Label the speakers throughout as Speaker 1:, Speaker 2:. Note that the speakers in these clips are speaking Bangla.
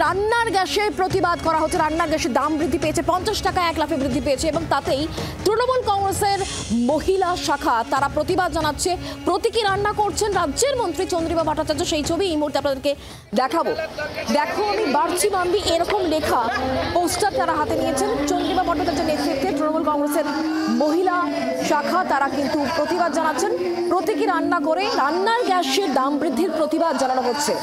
Speaker 1: রান্নার গ্যাসে প্রতিবাদ করা হচ্ছে। রান্নার গ্যাসের দাম বৃদ্ধি পেয়েছে, 50 টাকা 1 লাফে বৃদ্ধি পেয়েছে এবং তাতেই তৃণমূল কংগ্রেসের মহিলা শাখা তারা প্রতিবাদ জানাচ্ছে। প্রতীকী রান্না করছেন রাজ্যের মন্ত্রী চন্দ্রিমা ভট্টাচার্য। সেই ছবি এই মুহূর্তে আপনাদেরকে দেখাবো। দেখো আমি বাড়ছি মাম্বি, এরকম লেখা পোস্টার তারা হাতে নিয়েছেন। চন্দ্রিমা ভট্টাচার্যের নেতৃত্বে তৃণমূল কংগ্রেসের মহিলা শাখা তারা কিন্তু প্রতিবাদ জানাচ্ছেন। প্রতীকী রান্না করে রান্নার গ্যাসের দাম বৃদ্ধির প্রতিবাদ জানানো হচ্ছে।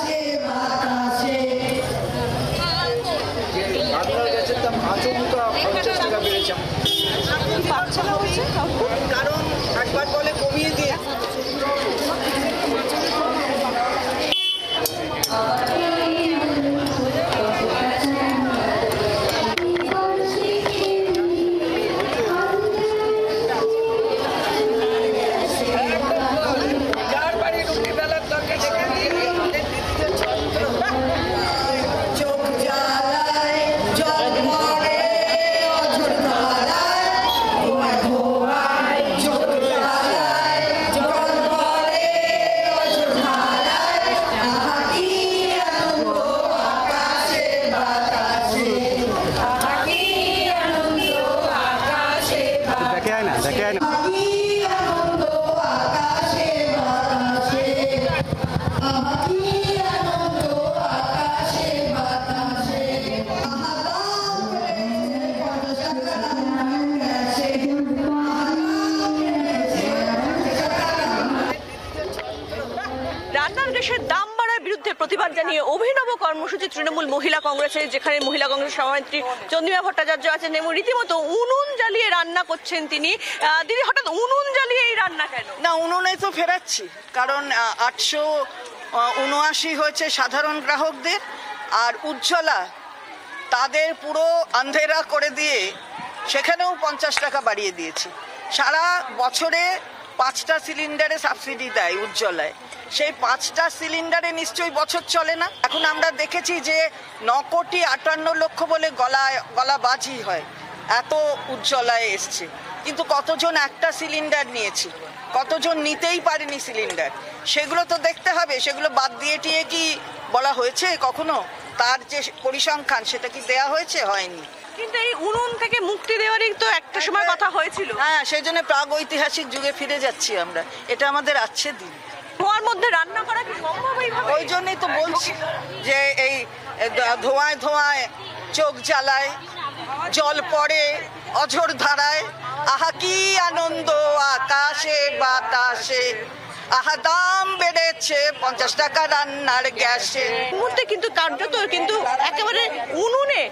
Speaker 2: কারণ একবার বলে কমিয়ে দিয়ে
Speaker 3: রান্নার গ্যাসের দাম বাড়ার বিরুদ্ধে প্রতিবাদ জানিয়ে অভিনব কর্মসূচি তৃণমূল মহিলা কংগ্রেসের, যেখানে মহিলা কংগ্রেস সভানেত্রী চন্দ্রিমা ভট্টাচার্য আছেন এবং রীতিমতো উনুন জ্বালিয়ে রান্না করছেন তিনি। দিদি, হঠাৎ উনুন জ্বালিয়ে এই রান্না কেন?
Speaker 2: না, উনুনে তো ফেরাচ্ছি, কারণ 879 হয়েছে সাধারণ গ্রাহকদের, আর উজ্জ্বলা তাদের পুরো আন্ধেরা করে দিয়ে সেখানেও 50 টাকা বাড়িয়ে দিয়েছে। সারা বছরে 5টা সিলিন্ডারে সাবসিডি দেয় উজ্জ্বলায়, সেই 5টা সিলিন্ডারে নিশ্চয়ই বছর চলে না। এখন আমরা দেখেছি যে 9,58,00,000 বলে গলাবাজি হয়, এত উজ্জ্বলায় এসছে, কিন্তু কতজন একটা সিলিন্ডার নিয়েছি, কতজন নিতেই পারেনি সিলিন্ডার, সেগুলো তো দেখতে হবে। সেগুলো বাদ দিয়ে টিয়ে কি বলা হয়েছে কখনো? তার যে পরিসংখ্যান সেটা কি দেয়া হয়েছে? হয়নি।
Speaker 3: কিন্তু এই উনুন থেকে মুক্তি দেওয়ারই তো একটা সময় কথা হয়েছিল।
Speaker 2: হ্যাঁ, সেই জন্য প্রাগৈতিহাসিক যুগে ফিরে যাচ্ছি আমরা। এটা আমাদের আছে দিন।
Speaker 3: ধোঁয়ার মধ্যে রান্না করা কি সম্ভব?
Speaker 2: ওই জন্যই তো বলছি যে এই ধোঁয়ায় ধোঁয়ায় চোখ জ্বালায়, জল পড়ে অঝোর ধারায়, আহা কি আনন্দ আকাশে বাতাসে, আহা দাম বেড়েছে 50 টাকা রান্নার গ্যাসে।
Speaker 3: এই মুহূর্তে কিন্তু কার্যত কিন্তু একেবারে উনুনে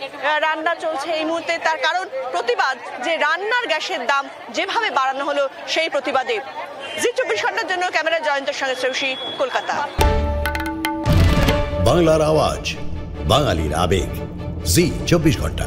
Speaker 3: রান্না চলছে এই মুহূর্তে। তার কারণ প্রতিবাদ যে রান্নার গ্যাসের দাম যেভাবে বাড়ানো হলো সেই প্রতিবাদে। জি 24 ঘন্টার জন্য ক্যামেরা জয়ন্তের সঙ্গে শ্রেয়সী, কলকাতা।
Speaker 4: বাংলার আওয়াজ, বাঙালির আবেগ, জি 24 ঘন্টা।